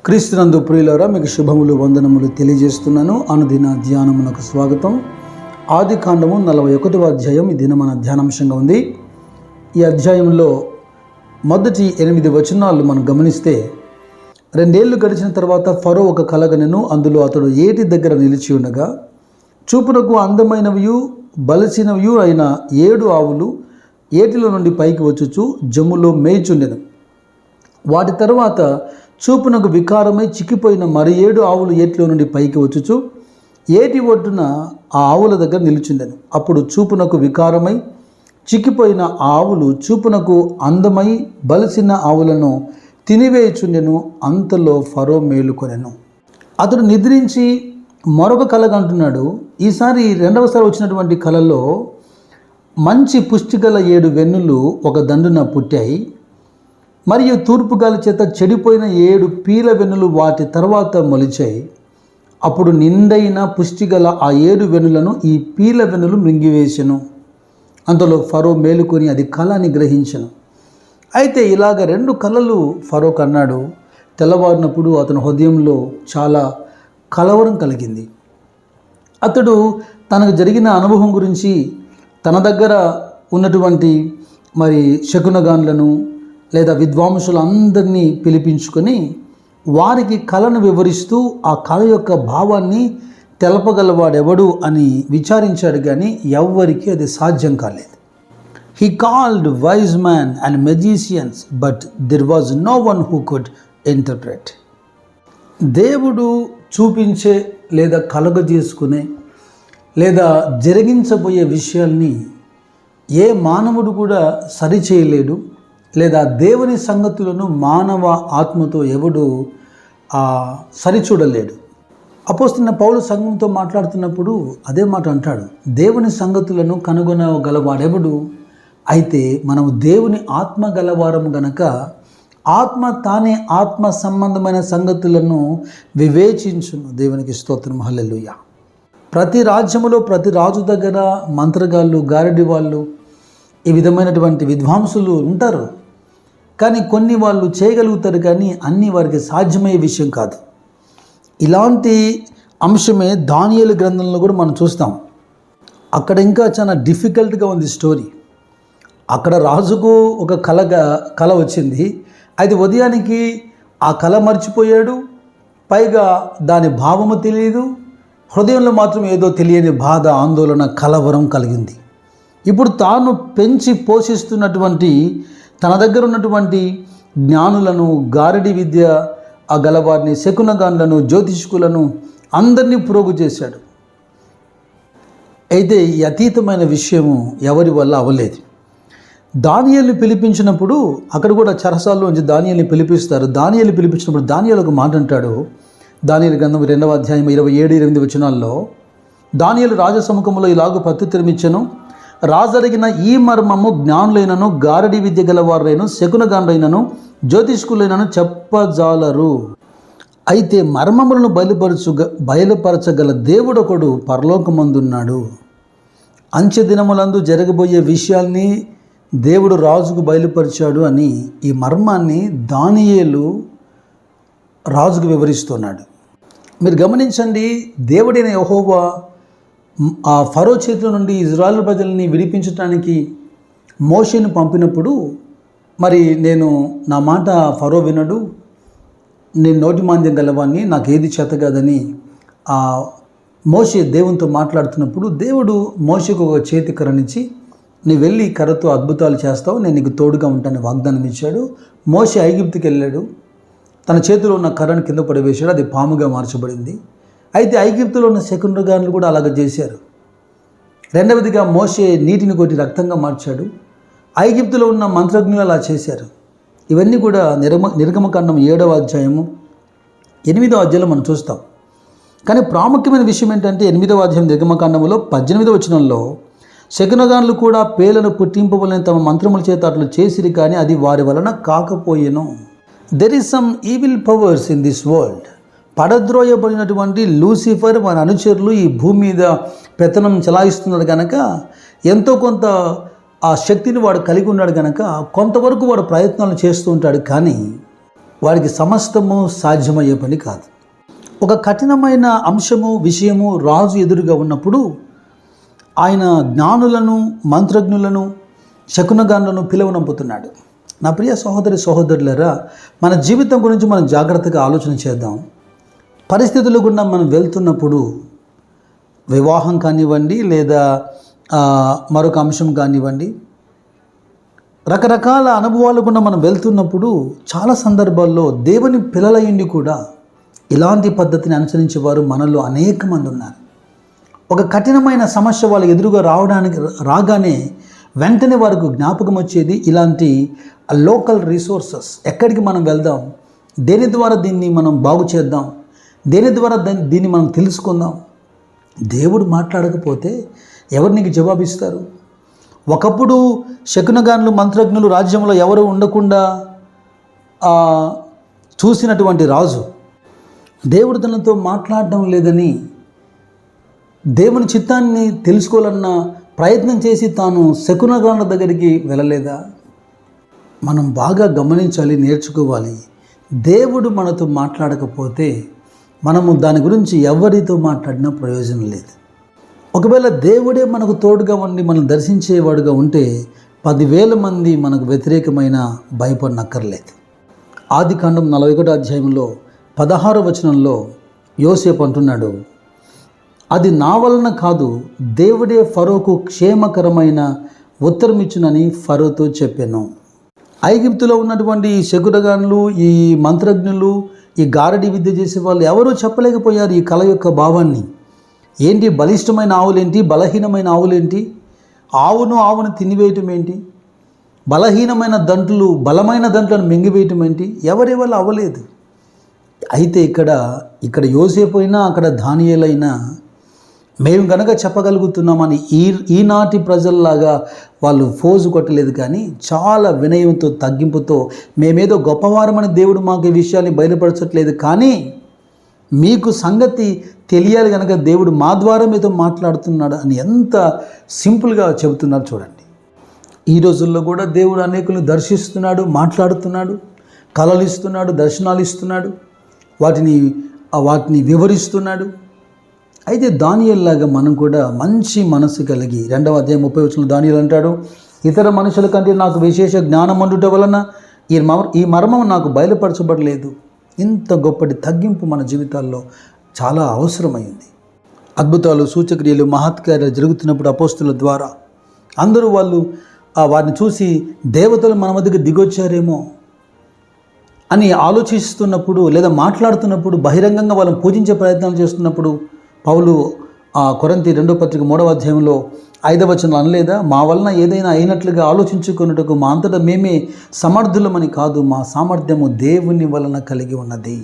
క్రీస్తునందు ప్రియులారా, మీకు శుభములు వందనములు తెలియజేస్తున్నాను. అనుదిన ధ్యానమునకు స్వాగతం. ఆది కాండము 41వ అధ్యాయం ఈ దిన మన ధ్యానాంశంగా ఉంది. ఈ అధ్యాయంలో మొదటి 8 వచనాలు మనం గమనిస్తే, 2 ఏళ్ళు గడిచిన తర్వాత ఫరో ఒక కలగనెను. అందులో అతడు ఏటి దగ్గర నిలిచి ఉండగా చూపునకు అందమైనవియు బలసినవియు అయిన 7 ఆవులు ఏటిలో నుండి పైకి వచ్చుచు జమ్ములో మేయిచుండెను. వాటి తర్వాత చూపునకు వికారమై చిక్కిపోయిన మరి 7 ఆవులు ఏటిలో నుండి పైకి వచ్చుచు ఏటి ఒడ్డున ఆ ఆవుల దగ్గర నిలుచుండెను. అప్పుడు చూపునకు వికారమై చిక్కిపోయిన ఆవులు చూపునకు అందమై బలసిన ఆవులను తినివేయుచుండెను. అంతలో ఫరో మేలుకొనెను. అతడు నిద్రించి మరొక కలగా అంటున్నాడు. ఈసారి రెండవసారి వచ్చినటువంటి కలలో మంచి పుష్టిగల 7 వెన్నులు ఒక దండున పుట్టాయి. మరియు తూర్పు గాలి చేత చెడిపోయిన 7 పీల వెన్నులు వాటి తర్వాత మొలిచాయి. అప్పుడు నిండైన పుష్టిగల ఆ 7 వెన్నులను ఈ పీల వెన్నులు మృంగివేసెను. అంతలో ఫరో మేలుకొని అది కల అని గ్రహించెను. అయితే ఇలాగ 2 కలలు ఫరో కన్నాడు. తెల్లవారినప్పుడు అతని హృదయంలో చాలా కలవరం కలిగింది. అతడు తనకు జరిగిన అనుభవం గురించి తన దగ్గర ఉన్నటువంటి శకునగాన్లను లేదా విద్వాంసులందరినీ పిలిపించుకొని వారికి కళను వివరిస్తూ ఆ కళ యొక్క భావాన్ని తెలపగలవాడెవడు అని విచారించాడు. కానీ ఎవ్వరికి అది సాధ్యం కాలేదు. He called wise man and magicians but there was no one who could interpret. దేవుడు చూపించే లేదా కలుగజేసుకునే లేదా జరిగించబోయే విషయాల్ని ఏ మానవుడు కూడా సరిచేయలేడు. లేదా దేవుని సంగతులను మానవ ఆత్మతో ఎవడు సరిచూడలేడు. అపోస్తలుడైన పౌలు సంఘంతో మాట్లాడుతున్నప్పుడు అదే మాట అంటాడు, దేవుని సంగతులను కనుగొనగలవాడెవడు? అయితే మనం దేవుని ఆత్మ గలవారము గనక ఆత్మ తానే ఆత్మ సంబంధమైన సంగతులను వివేచించును. దేవునికి స్తోత్రం, హల్లెలూయా. ప్రతి రాజ్యములో ప్రతి రాజు దగ్గర మంత్రగాళ్ళు, గారడి వాళ్ళు, ఈ విధమైనటువంటి విద్వాంసులు ఉంటారు. కానీ కొన్ని వాళ్ళు చేయగలుగుతారు, కానీ అన్నీ వారికి సాధ్యమయ్యే విషయం కాదు. ఇలాంటి అంశమే దానియేలు గ్రంథంలో కూడా మనం చూస్తాం. అక్కడ ఇంకా చాలా డిఫికల్ట్గా ఉంది స్టోరీ. అక్కడ రాజుకు ఒక కళ వచ్చింది. అది ఉదయానికి ఆ కళ మర్చిపోయాడు. పైగా దాని భావము తెలియదు. హృదయంలో మాత్రం ఏదో తెలియని బాధ, ఆందోళన, కలవరం కలిగింది. ఇప్పుడు తాను పెంచి పోషిస్తున్నటువంటి తన దగ్గర ఉన్నటువంటి జ్ఞానులను, గారడి విద్య గలవారిని, శకునగాన్లను, జ్యోతిష్కులను అందరినీ ప్రోగు చేశాడు. అయితే ఈ అతీతమైన విషయము ఎవరి వల్ల అవ్వలేదు. దానియేలుని పిలిపించినప్పుడు అక్కడ కూడా చెరసాల్లోంచి దానియేలుని పిలిపిస్తారు. దానియేలు పిలిపించినప్పుడు దానియేలు ఒక మాట అంటాడు. దానియేలు గ్రంథం 2వ అధ్యాయం 27-28 వచనాల్లో, దానియేలు రాజసముఖంలో ఇలాగ ప్రత్యుత్తరమిచ్చెను. రాజరిగిన ఈ మర్మము జ్ఞానులైనను, గారడి విద్య గలవారైనను, శకునగాన్లైనను, జ్యోతిష్కులైనను చెప్పజాలరు. అయితే మర్మములను బయలుపరచగల దేవుడొకడు పరలోకమందున్నాడు. అంచె దినములందు జరగబోయే విషయాల్ని దేవుడు రాజుకు బయలుపరిచాడు అని ఈ మర్మాన్ని దానియేలు రాజుకు వివరిస్తున్నాడు. మీరు గమనించండి, దేవుడైన యెహోవా ఆ ఫరో చేతుల నుండి ఇజ్రాయెల్ ప్రజల్ని విడిపించడానికి మోషేను పంపినప్పుడు, నేను నా మాట ఫరో వినడు, నేను నోటి మాంద్యం గలవాన్ని, నాకు ఏది చేత కాదని మోషే దేవునితో మాట్లాడుతున్నప్పుడు దేవుడు మోషేకు ఒక చేతి కర్రనిచ్చి, నీ వెళ్ళి కర్రతో అద్భుతాలు చేస్తావు, నేను నీకు తోడుగా ఉంటానని వాగ్దానం ఇచ్చాడు. మోషే ఐగుప్తుకి వెళ్ళాడు. తన చేతిలో ఉన్న కర్రను కింద పడివేశాడు. అది పాముగా మార్చబడింది. అయితే ఐగుప్తులో ఉన్న శకునగాన్లు కూడా అలాగ చేశారు. రెండవదిగా మోషే నీటిని కొట్టి రక్తంగా మార్చాడు. ఐగుప్తులో ఉన్న మంత్రజ్ఞులు అలా చేశారు. ఇవన్నీ కూడా నిర్గమకాండం 7వ అధ్యాయము 8వ అధ్యాయంలో మనం చూస్తాం. కానీ ప్రాముఖ్యమైన విషయం ఏంటంటే 8వ అధ్యాయం నిర్గమకాండంలో 18వ వచనంలో, శకునగాన్లు కూడా పేలను పుట్టింపవలని తమ మంత్రముల చేత అట్లు చేసిరి, కానీ అది వారి వలన కాకపోయెను. There is some evil powers in this world. పడద్రోయబడినటువంటి లూసిఫర్, మన అనుచరులు ఈ భూమి మీద పెత్తనం చెలాయిస్తున్నాడు కనుక, ఎంతో కొంత ఆ శక్తిని వాడు కలిగి ఉన్నాడు కనుక కొంతవరకు వాడు ప్రయత్నాలు చేస్తూ ఉంటాడు. కానీ వారికి సమస్తము సాధ్యమయ్యే పని కాదు. ఒక కఠినమైన అంశము విషయము రాజు ఎదురుగా ఉన్నప్పుడు ఆయన జ్ఞానులను, మంత్రజ్ఞులను, శకునగానులను పిలువనంపుతున్నాడు. నా ప్రియ సహోదరి సహోదరులారా, మన జీవితం గురించి మనం జాగ్రత్తగా ఆలోచన చేద్దాం. పరిస్థితులు గుండా మనం వెళ్తున్నప్పుడు, వివాహం కానివ్వండి లేదా మరొక అంశం కానివ్వండి, రకరకాల అనుభవాలు గుండా మనం వెళ్తున్నప్పుడు చాలా సందర్భాల్లో దేవుని పిల్లలయ్యిండి కూడా ఇలాంటి పద్ధతిని అనుసరించేవారు మనలో అనేక మంది ఉన్నారు. ఒక కఠినమైన సమస్య వాళ్ళ ఎదురుగా రాగానే వెంటనే వారికి జ్ఞాపకం వచ్చేది ఇలాంటి లోకల్ రిసోర్సెస్. ఎక్కడికి మనం వెళ్దాం, దేని ద్వారా దీన్ని మనం బాగు చేద్దాం, దేని ద్వారా దీన్ని మనం తెలుసుకుందాం. దేవుడు మాట్లాడకపోతే ఎవరు నీకు జవాబిస్తారు? ఒకప్పుడు శకునగానులు, మంత్రజ్ఞులు రాజ్యంలో ఎవరు ఉండకుండా చూసినటువంటి రాజు దేవుడు తనతో మాట్లాడడం లేదని దేవుని చిత్తాన్ని తెలుసుకోవాలన్న ప్రయత్నం చేసి తాను శకునగానుల దగ్గరికి వెళ్ళలేదా? మనం బాగా గమనించాలి, నేర్చుకోవాలి. దేవుడు మనతో మాట్లాడకపోతే మనము దాని గురించి ఎవరితో మాట్లాడినా ప్రయోజనం లేదు. ఒకవేళ దేవుడే మనకు తోడుగా ఉండి మనం దర్శించేవాడుగా ఉంటే 10,000 మంది మనకు వ్యతిరేకమైన భయపడనక్కర్లేదు. ఆదికాండం 41వ అధ్యాయంలో 16వ వచనంలో యోసేపు అంటున్నాడు, అది నా వలన కాదు, దేవుడే ఫరోకు క్షేమకరమైన ఉత్తరం ఇచ్చునని ఫరోతో చెప్పాను. ఐగుప్తులో ఉన్నటువంటి ఈ శకునగానులు, ఈ మంత్రజ్ఞులు, ఈ గారడి విద్య చేసే వాళ్ళు ఎవరూ చెప్పలేకపోయారు ఈ కళ యొక్క భావాన్ని. ఏంటి బలిష్టమైన ఆవులేంటి, బలహీనమైన ఆవులేంటి, ఆవును తినివేయటం ఏంటి, బలహీనమైన దంట్లు బలమైన దంట్లను మింగివేయటం ఏంటి, ఎవరి వల్ల అవ్వలేదు. అయితే ఇక్కడ యోసేపు అయినా అక్కడ దానియేలైనా మేము కనుక చెప్పగలుగుతున్నామని ఈనాటి ప్రజల్లాగా వాళ్ళు ఫోజు కొట్టలేదు. కానీ చాలా వినయంతో, తగ్గింపుతో, మేమేదో గొప్పవారమని దేవుడు మాకు ఈ విషయాన్ని బయలుపరచట్లేదు, కానీ మీకు సంగతి తెలియాలి కనుక దేవుడు మా ద్వారా మీతో మాట్లాడుతున్నాడు అని ఎంత సింపుల్గా చెబుతున్నారు చూడండి. ఈ రోజుల్లో కూడా దేవుడు అనేకులను దర్శిస్తున్నాడు, మాట్లాడుతున్నాడు, కలలు ఇస్తున్నాడు, దర్శనాలు ఇస్తున్నాడు, వాటిని వివరిస్తున్నాడు. అయితే దానియేలులాగా మనం కూడా మంచి మనసు కలిగి 2వ అధ్యాయం 30వ వచనంలో దానియేలు అంటాడు, ఇతర మనుషుల కంటే నాకు విశేష జ్ఞానం ఉండుట వలన ఈ మర్మం నాకు బయలుపరచబడలేదు. ఇంత గొప్పటి తగ్గింపు మన జీవితాల్లో చాలా అవసరమైంది. అద్భుతాలు, సూచక్రియలు, మహత్కార్యాలు జరుగుతున్నప్పుడు అపోస్తుల ద్వారా అందరూ వారిని చూసి దేవతలు మన మధ్యకి దిగొచ్చారేమో అని ఆలోచిస్తున్నప్పుడు లేదా మాట్లాడుతున్నప్పుడు, బహిరంగంగా వాళ్ళని పూజించే ప్రయత్నాలు చేస్తున్నప్పుడు పౌలు కొరింథీ 2వ పత్రిక 3వ అధ్యాయంలో 5వ వచనంలో అనలేదా, మా వలన ఏదైనా అయినట్లుగా ఆలోచించుకున్నట్టుకు మా అంతటా మేమే సమర్థులమని కాదు, మా సామర్థ్యము దేవుని వలన కలిగి ఉన్నది.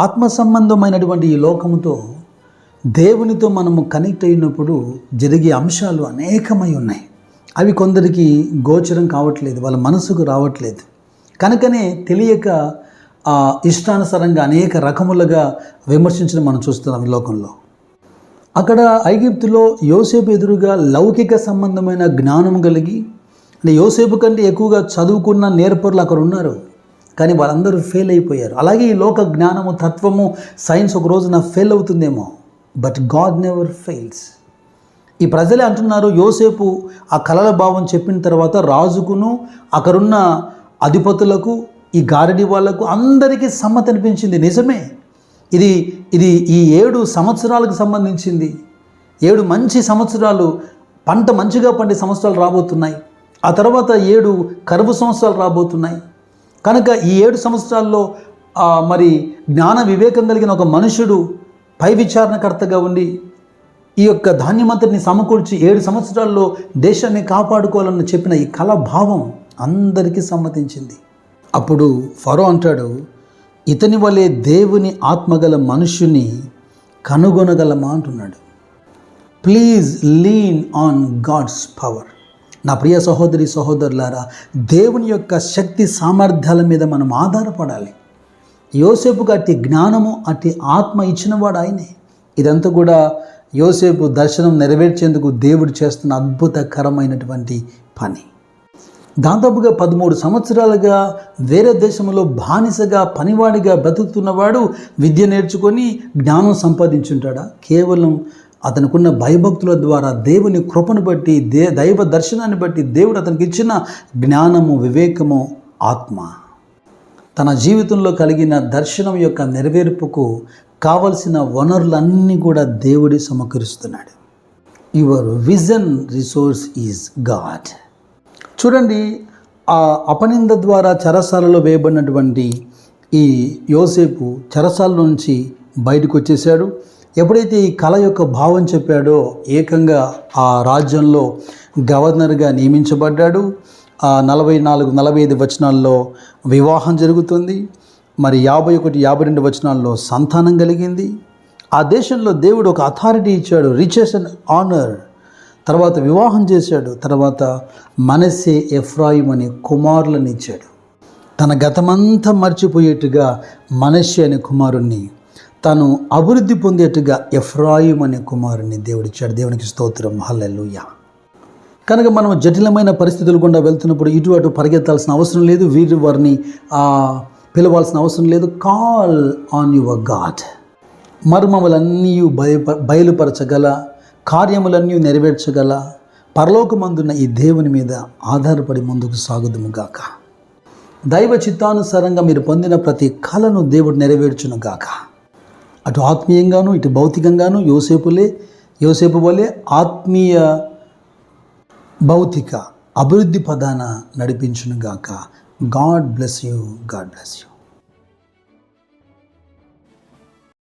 ఆత్మ సంబంధమైనటువంటి ఈ లోకముతో దేవునితో మనము కనెక్ట్ అయినప్పుడు జరిగే అంశాలు అనేకమై ఉన్నాయి. అవి కొందరికి గోచరం కావట్లేదు, వాళ్ళ మనసుకు రావట్లేదు. కనుకనే తెలియక ఇష్టానుసారంగా అనేక రకములుగా విమర్శించడం మనం చూస్తున్నాం ఈ లోకంలో. అక్కడ ఐగుప్తులో యోసేపు ఎదురుగా లౌకిక సంబంధమైన జ్ఞానం కలిగి, యోసేపు కంటే ఎక్కువగా చదువుకున్న నేర్పరులు అక్కడ ఉన్నారు, కానీ వాళ్ళందరూ ఫెయిల్ అయిపోయారు. అలాగే ఈ లోక జ్ఞానము, తత్వము, సైన్స్ ఒక రోజున ఫెయిల్ అవుతుందేమో, బట్ గాడ్ నెవర్ ఫెయిల్స్. ఈ ప్రజలే అంటున్నారు, యోసేపు ఆ కలల భావం చెప్పిన తర్వాత రాజుకును అక్కడున్న అధిపతులకు, ఈ గారడి వాళ్లకు అందరికీ సమ్మతి అనిపించింది. నిజమే, ఇది ఈ 7 సంవత్సరాలకు సంబంధించింది. 7 మంచి సంవత్సరాలు, పంట మంచిగా పండే సంవత్సరాలు రాబోతున్నాయి. ఆ తర్వాత 7 కరువు సంవత్సరాలు రాబోతున్నాయి. కనుక ఈ 7 సంవత్సరాల్లో మరి జ్ఞాన వివేకం కలిగిన ఒక మనుషుడు పై విచారణకర్తగా ఉండి ఈ యొక్క ధాన్యమంతటిని సమకూర్చి 7 సంవత్సరాల్లో దేశాన్ని కాపాడుకోవాలని చెప్పిన ఈ కళ భావం అందరికీ సమ్మతించింది. అప్పుడు ఫరో అంటాడు, ఇతని వలె దేవుని ఆత్మగల మనుష్యుని కనుగొనగలమా అంటున్నాడు. Please lean on God's power. నా ప్రియ సహోదరి సహోదరులారా, దేవుని యొక్క శక్తి సామర్థ్యాల మీద మనం ఆధారపడాలి. యోసేపుకు అట్టి జ్ఞానము, అట్టి ఆత్మ ఇచ్చినవాడు ఆయనే. ఇదంతా కూడా యోసేపు దర్శనం నెరవేర్చేందుకు దేవుడు చేస్తున్న అద్భుతకరమైనటువంటి పని. దాదాపుగా 13 సంవత్సరాలుగా వేరే దేశంలో బానిసగా పనివాడిగా బ్రతుకుతున్నవాడు విద్య నేర్చుకొని జ్ఞానం సంపాదించుంటాడా? కేవలం అతనుకున్న భయభక్తుల ద్వారా దేవుని కృపను బట్టి దైవ దర్శనాన్ని బట్టి దేవుడు అతనికి ఇచ్చిన జ్ఞానము, వివేకము, ఆత్మ. తన జీవితంలో కలిగిన దర్శనం యొక్క నెరవేర్పుకు కావలసిన వనరులన్నీ కూడా దేవుడి సమకూరుస్తున్నాడు. Your vision resource is God. చూడండి, ఆ అపనింద ద్వారా చెరసాలలో వేయబడినటువంటి ఈ యోసేపు చెరసాల నుంచి బయటకు వచ్చేసాడు. ఎప్పుడైతే ఈ కళ యొక్క భావం చెప్పాడో ఏకంగా ఆ రాజ్యంలో గవర్నర్గా నియమించబడ్డాడు. 44-45 వచనాల్లో వివాహం జరుగుతుంది. మరి 51-52 వచనాల్లో సంతానం కలిగింది. ఆ దేశంలో దేవుడు ఒక అథారిటీ ఇచ్చాడు, రిచెస్ అండ్ ఆనర్. తర్వాత వివాహం చేశాడు. తర్వాత మనస్సే, ఎఫ్రాయిం అనే కుమారులను ఇచ్చాడు. తన గతమంతా మర్చిపోయేట్టుగా మనస్సే అనే కుమారుణ్ణి, తను అభివృద్ధి పొందేట్టుగా ఎఫ్రాయిం అనే కుమారుణ్ణి దేవుడిచ్చాడు. దేవునికి స్తోత్రం, హల్లెలూయా. కనుక మనం జటిలమైన పరిస్థితులు గుండా వెళ్తున్నప్పుడు ఇటు అటు పరిగెత్తాల్సిన అవసరం లేదు, వారిని పిలవాల్సిన అవసరం లేదు. Call on your God. మర్మములన్నీ బయలుపరచగల, కార్యములన్నీ నెరవేర్చగల పరలోకమందున్న ఈ దేవుని మీద ఆధారపడి ముందుకు సాగుదుముగాక. దైవ చిత్తానుసారంగా మీరు పొందిన ప్రతి కళను దేవుడు నెరవేర్చునుగాక. అటు ఆత్మీయంగాను ఇటు భౌతికంగాను యోసేపు వలె ఆత్మీయ భౌతిక అభివృద్ధి పదాన నడిపించునుగాక. God bless you.